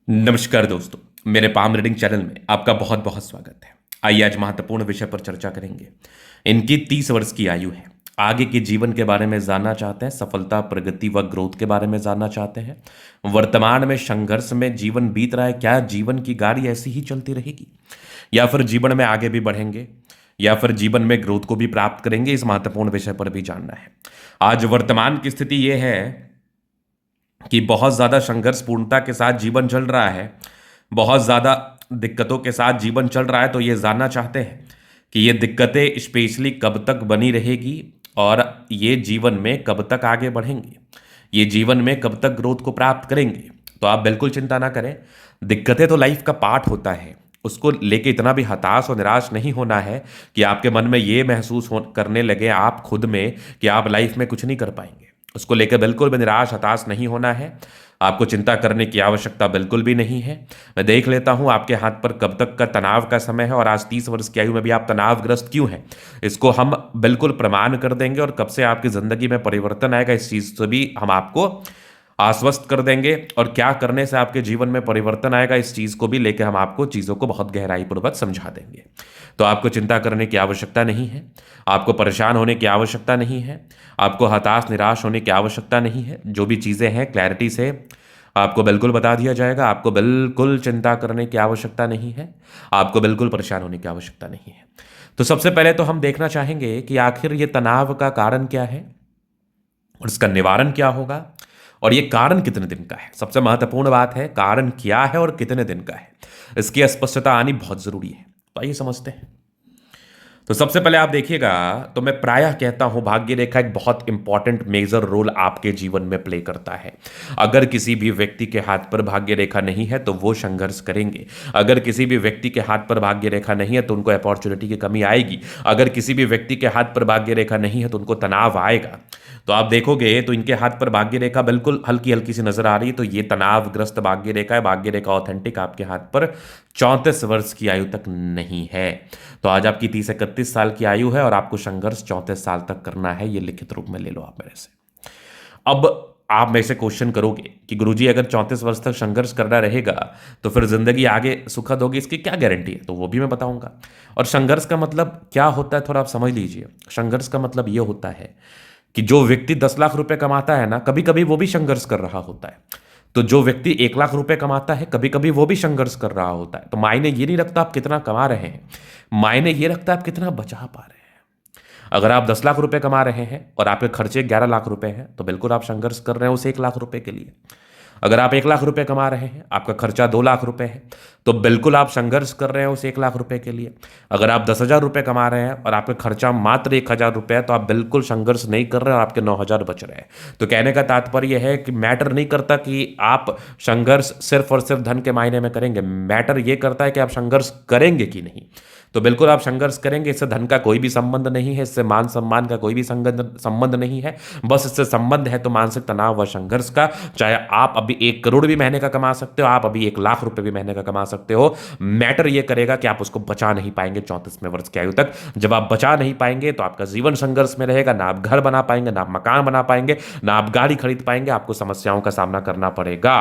नमस्कार दोस्तों। मेरे पाम रीडिंग चैनल में आपका बहुत बहुत स्वागत है। आइए आज महत्वपूर्ण विषय पर चर्चा करेंगे। इनकी 30 वर्ष की आयु है। आगे के जीवन के बारे में जानना चाहते हैं, सफलता, प्रगति व ग्रोथ के बारे में जानना चाहते हैं। वर्तमान में संघर्ष में जीवन बीत रहा है, क्या जीवन की गाड़ी ऐसी ही चलती रहेगी या फिर जीवन में आगे भी बढ़ेंगे या फिर जीवन में ग्रोथ को भी प्राप्त करेंगे, इस महत्वपूर्ण विषय पर भी जानना है। आज वर्तमान की स्थिति यह है कि बहुत ज़्यादा संघर्षपूर्णता के साथ जीवन चल रहा है, बहुत ज़्यादा दिक्कतों के साथ जीवन चल रहा है। तो ये जानना चाहते हैं कि ये दिक्कतें स्पेशली कब तक बनी रहेगी और ये जीवन में कब तक आगे बढ़ेंगे, ये जीवन में कब तक ग्रोथ को प्राप्त करेंगे। तो आप बिल्कुल चिंता ना करें। दिक्कतें तो लाइफ का पार्ट होता है, उसको लेके इतना भी हताश और निराश नहीं होना है कि आपके मन में ये महसूस करने लगे आप खुद में कि आप लाइफ में कुछ नहीं कर पाएंगे। उसको लेकर बिल्कुल भी निराश हताश नहीं होना है। आपको चिंता करने की आवश्यकता बिल्कुल भी नहीं है। मैं देख लेता हूं आपके हाथ पर कब तक का तनाव का समय है और आज 30 वर्ष की आयु में भी आप तनावग्रस्त क्यों हैं, इसको हम बिल्कुल प्रमाण कर देंगे। और कब से आपकी जिंदगी में परिवर्तन आएगा, इस चीज से भी हम आपको आश्वस्त कर देंगे। और क्या करने से आपके जीवन में परिवर्तन आएगा, इस चीज को भी लेकर हम आपको चीजों को बहुत गहराई पूर्वक समझा देंगे। तो आपको चिंता करने की आवश्यकता नहीं है, आपको परेशान होने की आवश्यकता नहीं है, आपको हताश निराश होने की आवश्यकता नहीं है। जो भी चीजें हैं क्लैरिटी से आपको बिल्कुल बता दिया जाएगा। आपको बिल्कुल चिंता करने की आवश्यकता नहीं है, आपको बिल्कुल परेशान होने की आवश्यकता नहीं है। तो सबसे पहले तो हम देखना चाहेंगे कि आखिर ये तनाव का कारण क्या है और इसका निवारण क्या होगा और ये कारण कितने दिन का है। सबसे महत्वपूर्ण बात है कारण क्या है और कितने दिन का है, इसकी स्पष्टता आनी बहुत जरूरी है। तो आइए समझते हैं। तो सबसे पहले आप देखिएगा, तो मैं प्रायः कहता हूं भाग्य रेखा एक बहुत इंपॉर्टेंट मेजर रोल आपके जीवन में प्ले करता है। अगर किसी भी व्यक्ति के हाथ पर भाग्य रेखा नहीं है तो वो संघर्ष करेंगे। अगर किसी भी व्यक्ति के हाथ पर भाग्य रेखा नहीं है तो उनको अपॉर्चुनिटी की कमी आएगी। अगर किसी भी व्यक्ति के हाथ पर भाग्य रेखा नहीं है तो उनको तनाव आएगा। तो आप देखोगे तो इनके हाथ पर भाग्य रेखा बिल्कुल हल्की हल्की सी नजर आ रही है, तो ये तनावग्रस्त भाग्य रेखा है। भाग्य रेखा ऑथेंटिक आपके हाथ पर 34 वर्ष की आयु तक नहीं है। तो आज आपकी 30 31 साल की आयु है और आपको संघर्ष 34 साल तक करना है। ये लिखित रूप में ले लो आप मेरे से। अब आप मेरे से क्वेश्चन करोगे कि गुरुजी अगर 34 वर्ष तक संघर्ष करना रहेगा तो फिर जिंदगी आगे सुखद होगी, इसकी क्या गारंटी है? तो वो भी मैं बताऊंगा। और संघर्ष का मतलब क्या होता है थोड़ा आप समझ लीजिए। संघर्ष का मतलब ये होता है कि जो व्यक्ति 10 लाख रुपए कमाता है ना, कभी कभी वो भी संघर्ष कर रहा होता है। तो जो व्यक्ति 1 लाख रुपए कमाता है कभी कभी वो भी संघर्ष कर रहा होता है। तो मायने ये नहीं रखता आप कितना कमा रहे हैं, मायने ये रखता है आप कितना बचा पा रहे हैं। अगर आप 10 लाख रुपए कमा रहे हैं और आपके खर्चे 11 लाख रुपए हैं तो बिल्कुल आप संघर्ष कर रहे हैं उस 1 लाख रुपए के लिए। अगर आप 1 लाख रुपए कमा रहे हैं, आपका खर्चा 2 लाख रुपए है, तो बिल्कुल आप संघर्ष कर रहे हैं उस 1 लाख रुपए के लिए। अगर आप 10 हजार रुपए कमा रहे हैं और आपका खर्चा मात्र 1 हजार रुपए है तो आप बिल्कुल संघर्ष नहीं कर रहे हैं और आपके 9 हजार बच रहे हैं। तो कहने का तात्पर्य है कि मैटर नहीं करता कि आप संघर्ष सिर्फ और सिर्फ धन के मायने में करेंगे, मैटर ये करता है कि आप संघर्ष करेंगे कि नहीं। तो बिल्कुल आप संघर्ष करेंगे। इससे धन का कोई भी संबंध नहीं है, इससे मान सम्मान का कोई भी संबंध नहीं है। बस इससे संबंध है तो मानसिक तनाव व संघर्ष का। चाहे आप अभी 1 करोड़ भी महीने का कमा सकते हो, आप अभी 1 लाख रुपए भी महीने का कमा सकते हो, मैटर ये करेगा कि आप उसको बचा नहीं पाएंगे 34वें वर्ष की आयु तक। जब आप बचा नहीं पाएंगे तो आपका जीवन संघर्ष में रहेगा। ना आप घर बना पाएंगे, ना आप मकान बना पाएंगे, ना आप गाड़ी खरीद पाएंगे। आपको समस्याओं का सामना करना पड़ेगा,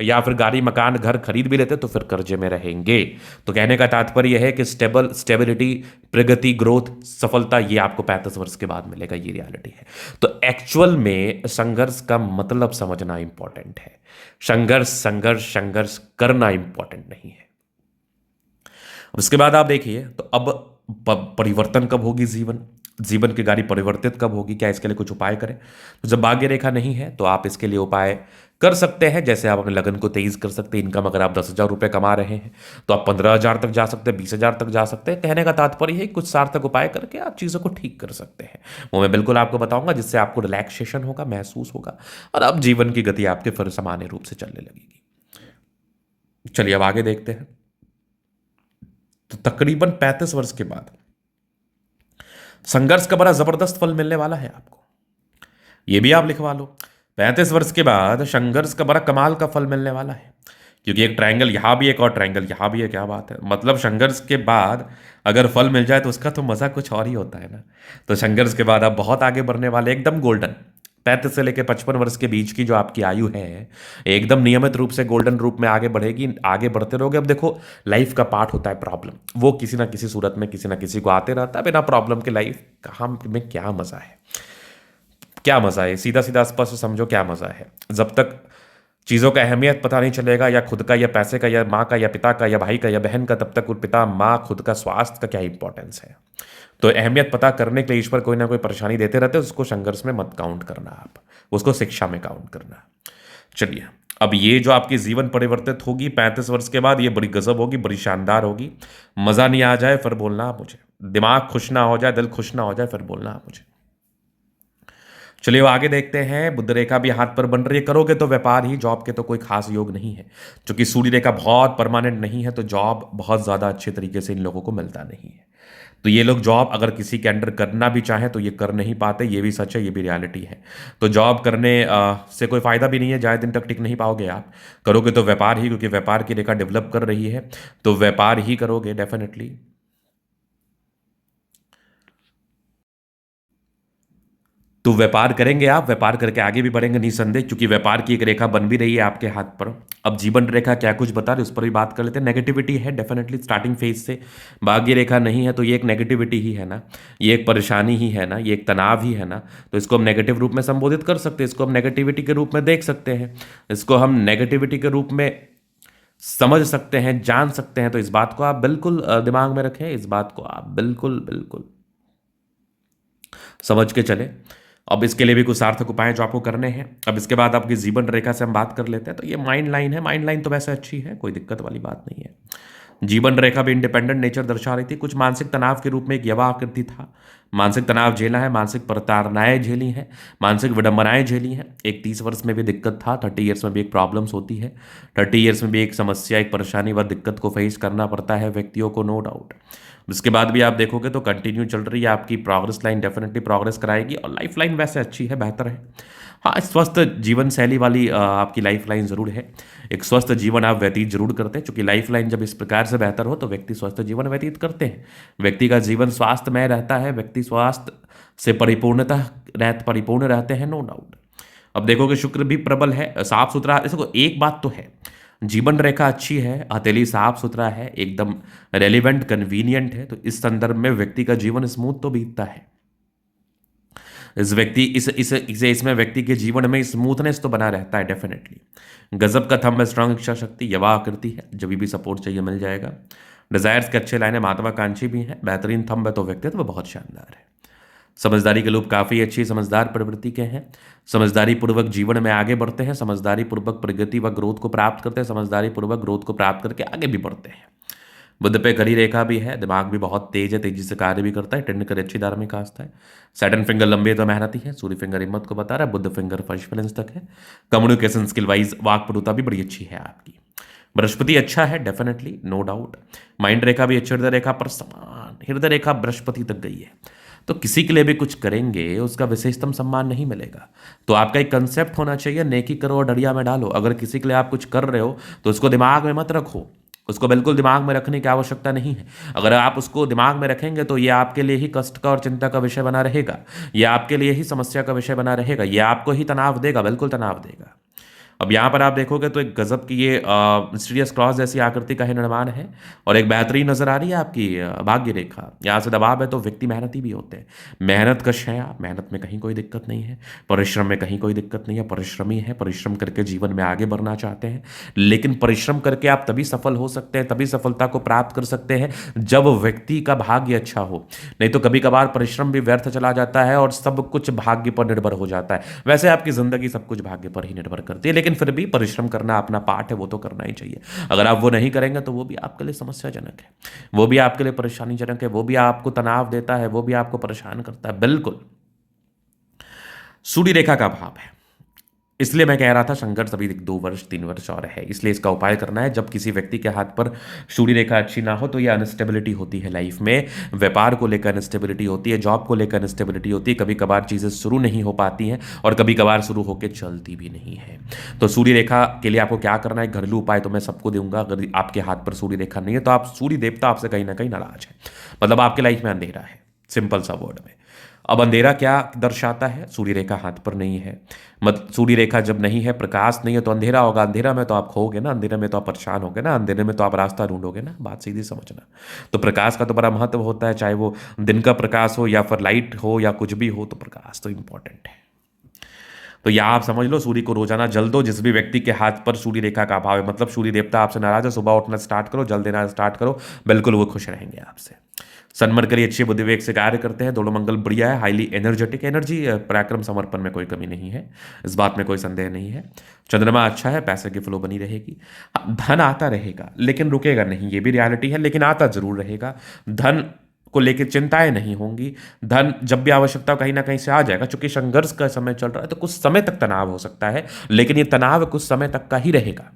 या फिर गाड़ी मकान घर खरीद भी लेते तो फिर कर्जे में रहेंगे। तो कहने का तात्पर्य है कि स्टेबिलिटी, प्रगति, ग्रोथ, सफलता ये आपको 35 वर्ष के बाद मिलेगा। ये रियलिटी है। तो एक्चुअल में संघर्ष का मतलब समझना इंपॉर्टेंट है। संघर्ष संघर्ष संघर्ष करना इंपॉर्टेंट नहीं है। उसके बाद आप देखिए, तो अब परिवर्तन कब होगी, जीवन की गाड़ी परिवर्तित कब होगी, क्या इसके लिए कुछ उपाय करें? तो जब भाग्य रेखा नहीं है तो आप इसके लिए उपाय कर सकते हैं। जैसे आप अपने लगन को तेज कर सकते हैं। इनकम अगर आप 10 हजार रुपए कमा रहे हैं तो आप 15 हजार तक जा सकते हैं, 20 हजार तक जा सकते हैं। कहने का तात्पर्य है कुछ सार्थक उपाय करके आप चीज़ों को ठीक कर सकते हैं। वो मैं बिल्कुल आपको बताऊंगा, जिससे आपको रिलैक्सेशन होगा, महसूस होगा और अब जीवन की गति आपके फिर सामान्य रूप से चलने लगेगी। चलिए अब आगे देखते हैं। तो तकरीबन 35 वर्ष के बाद संघर्ष का बड़ा जबरदस्त फल मिलने वाला है आपको। ये भी आप लिखवा लो, 35 वर्ष के बाद संघर्ष का बड़ा कमाल का फल मिलने वाला है। क्योंकि एक ट्रायंगल यहां भी, एक और ट्रायंगल यहां भी है। क्या बात है, मतलब संघर्ष के बाद अगर फल मिल जाए तो उसका तो मजा कुछ और ही होता है ना। तो संघर्ष के बाद आप बहुत आगे बढ़ने वाले, एकदम गोल्डन। 35 से लेकर 55 वर्ष के बीच की जो आपकी आयु है, एकदम नियमित रूप से गोल्डन रूप में आगे बढ़ेगी, आगे बढ़ते रहोगे। अब देखो, लाइफ का पार्ट होता है प्रॉब्लम, वो किसी ना किसी सूरत में किसी ना किसी को आते रहता है। बिना प्रॉब्लम के लाइफ कहाँ में क्या मजा है, क्या मजा है, सीधा सीधा स्पष्ट समझो क्या मजा है। जब तक चीज़ों का अहमियत पता नहीं चलेगा, या खुद का या पैसे का या माँ का या पिता का या भाई का या बहन का, तब तक वो पिता माँ खुद का स्वास्थ्य का क्या इंपॉर्टेंस है। तो अहमियत पता करने के लिए ईश्वर कोई ना कोई परेशानी देते रहते हैं, उसको संघर्ष में मत काउंट करना, आप उसको शिक्षा में काउंट करना। चलिए, अब ये जो आपकी जीवन परिवर्तित होगी 35 वर्ष के बाद, ये बड़ी गजब होगी, बड़ी शानदार होगी। मज़ा नहीं आ जाए फिर बोलना आप मुझे, दिमाग खुश ना हो जाए, दिल खुश ना हो जाए फिर बोलना आप मुझे। चलिए, वो आगे देखते हैं। बुध रेखा भी हाथ पर बन रही है, करोगे तो व्यापार ही, जॉब के तो कोई खास योग नहीं है। क्योंकि सूर्य रेखा बहुत परमानेंट नहीं है, तो जॉब बहुत ज़्यादा अच्छे तरीके से इन लोगों को मिलता नहीं है। तो ये लोग जॉब अगर किसी के अंडर करना भी चाहें तो ये कर नहीं पाते, ये भी सच है, ये भी रियलिटी है। तो जॉब करने से कोई फायदा भी नहीं है, ज़्यादा दिन तक टिक नहीं पाओगे आप। करोगे तो व्यापार ही, क्योंकि व्यापार की रेखा डेवलप कर रही है, तो व्यापार ही करोगे डेफिनेटली। तो व्यापार करेंगे आप, व्यापार करके आगे भी बढ़ेंगे निसंदेह, क्योंकि व्यापार की एक रेखा बन भी रही है आपके हाथ पर। अब जीवन रेखा क्या कुछ बता रहे, उस पर भी बात कर लेते हैं। नेगेटिविटी है डेफिनेटली स्टार्टिंग फेज से, भाग्य रेखा नहीं है, तो ये एक नेगेटिविटी ही है ना, ये एक परेशानी ही है ना, ये एक तनाव ही है ना। तो इसको हम नेगेटिव रूप में संबोधित कर सकते हैं, इसको हम नेगेटिविटी के रूप में देख सकते हैं, इसको हम नेगेटिविटी के रूप में समझ सकते हैं, जान सकते हैं। तो इस बात को आप बिल्कुल दिमाग में रखें, इस बात को आप बिल्कुल बिल्कुल समझ के चले। अब इसके लिए भी कुछ सार्थक उपाय जो आपको करने हैं। अब इसके बाद आपकी जीवन रेखा से हम बात कर लेते हैं। तो ये माइंड लाइन है, माइंड लाइन तो वैसे अच्छी है, कोई दिक्कत वाली बात नहीं है। जीवन रेखा भी इंडिपेंडेंट नेचर दर्शा रही थी। कुछ मानसिक तनाव के रूप में एक यवा आकृति था, मानसिक तनाव झेला है, मानसिक प्रताड़नाएं झेली हैं, मानसिक विडंबनाएं झेली हैं। एक 30 वर्ष में भी दिक्कत था, 30 ईयर्स में भी एक प्रॉब्लम्स होती है, 30 ईयर्स में भी एक समस्या, एक परेशानी व दिक्कत को फेस करना पड़ता है व्यक्तियों को, नो डाउट। इसके बाद भी आप देखोगे तो कंटिन्यू चल रही है आपकी प्रोग्रेस लाइन, डेफिनेटली प्रोग्रेस कराएगी। और लाइफ लाइन वैसे अच्छी है, बेहतर है। हाँ, स्वस्थ जीवन शैली वाली आपकी लाइफ लाइन ज़रूर है। एक स्वस्थ जीवन आप व्यतीत जरूर करते हैं, क्योंकि लाइफ लाइन जब इस प्रकार से बेहतर हो तो व्यक्ति स्वस्थ जीवन व्यतीत करते हैं। व्यक्ति का जीवन स्वास्थ्यमय रहता है, व्यक्ति स्वास्थ्य से परिपूर्ण रहते हैं, नो डाउट। अब देखोगे शुक्र भी प्रबल है, साफ सुथरा। देखो, एक बात तो है, जीवन रेखा अच्छी है, हथेली साफ सुथरा है, एकदम रेलिवेंट कन्वीनियंट है। तो इस संदर्भ में व्यक्ति का जीवन स्मूथ तो बीतता है। इस व्यक्ति इसमें व्यक्ति के जीवन में स्मूथनेस तो बना रहता है डेफिनेटली। गजब का थंब है, स्ट्रांग इच्छा शक्ति, यवा आकृति है, जब भी सपोर्ट चाहिए मिल जाएगा। डिजायर्स के अच्छे लाइन है, महत्वाकांक्षी भी है, बेहतरीन थंब है, तो व्यक्तित्व बहुत शानदार है। समझदारी के लोग काफ़ी अच्छी समझदार प्रवृत्ति के हैं, समझदारी पूर्वक जीवन में आगे बढ़ते हैं, समझदारी पूर्वक प्रगति व ग्रोथ को प्राप्त करते हैं, समझदारी पूर्वक ग्रोथ को प्राप्त करके आगे भी बढ़ते हैं। बुध पे कड़ी रेखा भी है, दिमाग भी बहुत तेज है, तेजी से कार्य भी करता है, टेंड अच्छी धार्मिक आस्था है। सैटर्न फिंगर लंबे तो मेहनती है, सूर्य फिंगर हिम्मत को बता रहा है, बुध फिंगर फर्स्ट बैलेंस तक है। कम्युनिकेशन स्किल वाइज वाक्पटुता भी बड़ी अच्छी है आपकी। बृहस्पति अच्छा है डेफिनेटली, नो डाउट। माइंड रेखा भी अच्छी, हृदय रेखा पर समान, हृदय रेखा बृहस्पति तक गई है। तो किसी के लिए भी कुछ करेंगे उसका विशेषतम सम्मान नहीं मिलेगा। तो आपका एक कंसेप्ट होना चाहिए, नेकी करो और डरिया में डालो। अगर किसी के लिए आप कुछ कर रहे हो तो उसको दिमाग में मत रखो, उसको बिल्कुल दिमाग में रखने की आवश्यकता नहीं है। अगर आप उसको दिमाग में रखेंगे तो ये आपके लिए ही कष्ट का और चिंता का विषय बना रहेगा, ये आपके लिए ही समस्या का विषय बना रहेगा, ये आपको ही तनाव देगा, बिल्कुल तनाव देगा। अब यहाँ पर आप देखोगे तो एक गजब की ये मिस्टीरियस क्रॉस जैसी आकृति का ही निर्माण है, और एक बेहतरीन नजर आ रही है आपकी भाग्य रेखा। यहाँ से दबाव है तो व्यक्ति मेहनती भी होते हैं, मेहनत कश है आप, मेहनत में कहीं कोई दिक्कत नहीं है, परिश्रम में कहीं कोई दिक्कत नहीं है, परिश्रमी है, परिश्रम करके जीवन में आगे बढ़ना चाहते हैं। लेकिन परिश्रम करके आप तभी सफल हो सकते हैं, तभी सफलता को प्राप्त कर सकते हैं जब व्यक्ति का भाग्य अच्छा हो। नहीं तो कभी कभार परिश्रम भी व्यर्थ चला जाता है और सब कुछ भाग्य पर निर्भर हो जाता है। वैसे आपकी जिंदगी सब कुछ भाग्य पर ही निर्भर करती है, लेकिन फिर भी परिश्रम करना अपना पार्ट है, वो तो करना ही चाहिए। अगर आप वो नहीं करेंगे तो वो भी आपके लिए समस्याजनक है, वो भी आपके लिए परेशानीजनक है, वो भी आपको तनाव देता है, वो भी आपको परेशान करता है। बिल्कुल सूर्य रेखा का भाव है, इसलिए मैं कह रहा था संघर्ष अभी 2 वर्ष 3 वर्ष और है, इसलिए इसका उपाय करना है। जब किसी व्यक्ति के हाथ पर सूर्य रेखा अच्छी ना हो तो यह अनस्टेबिलिटी होती है लाइफ में, व्यापार को लेकर अनस्टेबिलिटी होती है, जॉब को लेकर अनस्टेबिलिटी होती है, कभी कभार चीज़ें शुरू नहीं हो पाती हैं और कभी कभार शुरू होकर चलती भी नहीं है। तो सूर्य रेखा के लिए आपको क्या करना है, घरेलू उपाय तो मैं सबको दूंगा। अगर आपके हाथ पर सूर्य रेखा नहीं है तो आप सूर्य देवता आपसे कहीं ना कहीं नाराज है, मतलब आपके लाइफ में अंधेरा है, सिंपल सा वर्ड में। अब अंधेरा क्या दर्शाता है? सूर्य रेखा हाथ पर नहीं है, मत सूर्य रेखा जब नहीं है, प्रकाश नहीं है, तो अंधेरा होगा। अंधेरा में तो आप खोओगे ना, अंधेरे में तो आप परेशान होगे ना, अंधेरे में तो आप रास्ता ढूंढोगे ना। बात सीधी समझना। तो प्रकाश का तो बड़ा महत्व होता है, चाहे वो दिन का प्रकाश हो या फिर लाइट हो या कुछ भी हो, तो प्रकाश तो इंपॉर्टेंट है। तो या आप समझ लो, सूर्य को रोजाना जल दो। जिस भी व्यक्ति के हाथ पर सूर्य रेखा का अभाव है, मतलब सूर्य देवता आपसे नाराज है, सुबह उठना स्टार्ट करो, जल देना स्टार्ट करो, बिल्कुल वो खुश रहेंगे आपसे। सन मरकरी अच्छे बुद्धि विवेक से कार्य करते हैं, दोनों मंगल बढ़िया है, हाईली एनर्जेटिक एनर्जी, पराक्रम समर्पण में कोई कमी नहीं है, इस बात में कोई संदेह नहीं है। चंद्रमा अच्छा है, पैसे की फ्लो बनी रहेगी। हाँ, धन आता रहेगा लेकिन रुकेगा नहीं, ये भी रियलिटी है, लेकिन आता जरूर रहेगा। धन को लेकर चिंताएं नहीं होंगी। धन जब भी आवश्यकता कहीं ना कहीं से आ जाएगा। चूंकि संघर्ष का समय चल रहा है तो कुछ समय तक तनाव हो सकता है, लेकिन ये तनाव कुछ समय तक का ही रहेगा।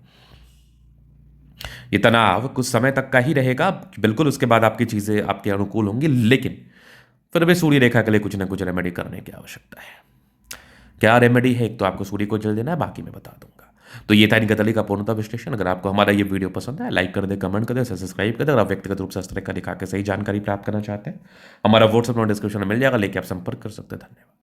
ये तनाव कुछ समय तक का ही रहेगा, बिल्कुल। उसके बाद आपकी चीजें आपके अनुकूल होंगी, लेकिन फिर भी सूर्य रेखा के लिए कुछ ना कुछ रेमेडी करने की आवश्यकता है। क्या रेमेडी है? एक तो आपको सूर्य को जल देना है, बाकी मैं बता दूंगा। तो ये था इनका तली का पूर्णतः विश्लेषण। अगर आपको हमारा ये वीडियो पसंद है, लाइक कर दे, कमेंट कर दे, सब्सक्राइब कर दे। अगर आप व्यक्तिगत रूप से इस तरह का दिखा के सही जानकारी प्राप्त करना चाहते हैं, हमारा व्हाट्सएप नंबर डिस्क्रिप्शन में मिल जाएगा, लेके आप संपर्क कर सकते हैं। धन्यवाद।